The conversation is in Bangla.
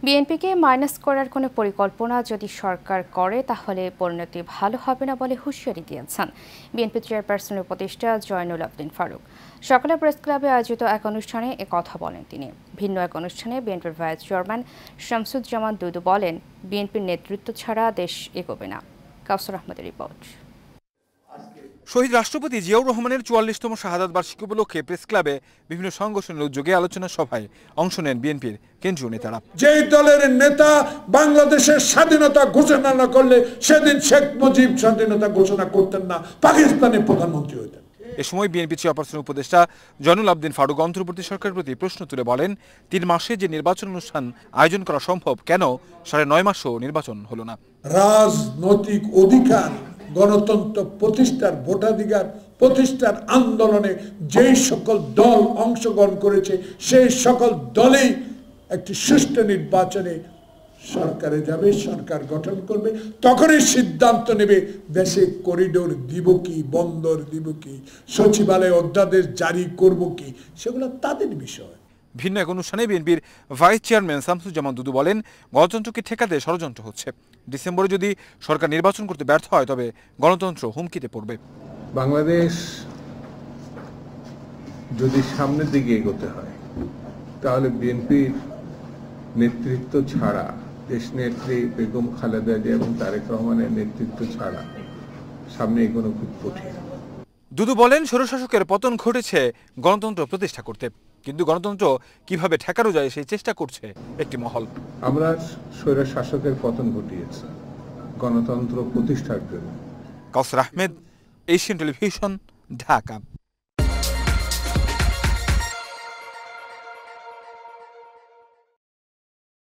বিএনপিকে মাইনাস করার কোনো পরিকল্পনা যদি সরকার করে তাহলে পরিণতি ভালো হবে না বলে হুঁশিয়ারি দিয়েছেন বিএনপি চেয়ারপারসনের উপদেষ্টা জয়নুল আবদিন ফারুক। সকালে প্রেস ক্লাবে আয়োজিত এক অনুষ্ঠানে কথা বলেন তিনি। ভিন্ন এক অনুষ্ঠানে বিএনপির ভাইস চেয়ারম্যান শামসুজ্জামান দুদু বলেন, বিএনপির নেতৃত্ব ছাড়া দেশ এগোবে না। কাউসার আহমেদের রিপোর্ট। শহীদ রাষ্ট্রপতি জিয়াউর রহমানের ৪৪তম শাহাদাত বার্ষিকী উপলক্ষে প্রেস ক্লাবে বিভিন্ন সংগঠনের উদ্যোগে আলোচনা সভায় অংশ নেন বিএনপির কেন্দ্রীয় নেতারা। যেই দলের নেতা বাংলাদেশের স্বাধীনতা ঘোষণা না করলে সেদিন শেখ মুজিব স্বাধীনতা ঘোষণা করতেন না, পাকিস্তানের প্রধানমন্ত্রী হতেন। এ সময় বিএনপি চেয়ারপারসন উপদেষ্টা জয়নুল আবদিন ফারুক অন্তর্বর্তী সরকারের প্রতি প্রশ্ন তুলে বলেন, ৩ মাসে যে নির্বাচন অনুষ্ঠান আয়োজন করা সম্ভব, কেন ৯.৫ মাসও নির্বাচন হলো না? রাজনৈতিক অধিকার, গণতন্ত্র প্রতিষ্ঠার, ভোটাধিকার প্রতিষ্ঠার আন্দোলনে যেই সকল দল অংশগ্রহণ করেছে সেই সকল দলেই একটি সুষ্ঠু নির্বাচনে সরকারে যাবে, সরকার গঠন করবে, তখনই সিদ্ধান্ত নেবে দেশে করিডোর দিব কি, বন্দর দিব কি, সচিবালয় অধ্যাদেশ জারি করব কি, সেগুলো তাদের বিষয়। ভিন্ন এক অনুষ্ঠানে বিএনপির ভাইস চেয়ারম্যান শামসুজ্জামান দুদু বলেন, গণতন্ত্রকে ঠেকাতে ষড়যন্ত্র হচ্ছে। ডিসেম্বরে যদি সরকার নির্বাচন করতে ব্যর্থ হয় তবে গণতন্ত্র হুমকিতে পড়বে। বাংলাদেশ যদি সামনের দিকে এগোতে হয় তাহলে বিএনপির নেতৃত্ব ছাড়া, দেশনেত্রী বেগম খালেদা জিয়া এবং তারেক রহমানের নেতৃত্ব ছাড়া সামনে এগোনো খুব কঠিন। দুদু বলেন, স্বৈরশাসকের পতন ঘটেছে গণতন্ত্র প্রতিষ্ঠা করতে, কিন্তু গণতন্ত্র কিভাবে ঠেকানো যায় সেই চেষ্টা করছে একটি মহল। আমরা স্বৈরশাসকের পতন ঘটিয়েছি গণতন্ত্র প্রতিষ্ঠার জন্য। কাউসার আহমেদ, এশিয়ান টেলিভিশন, ঢাকা।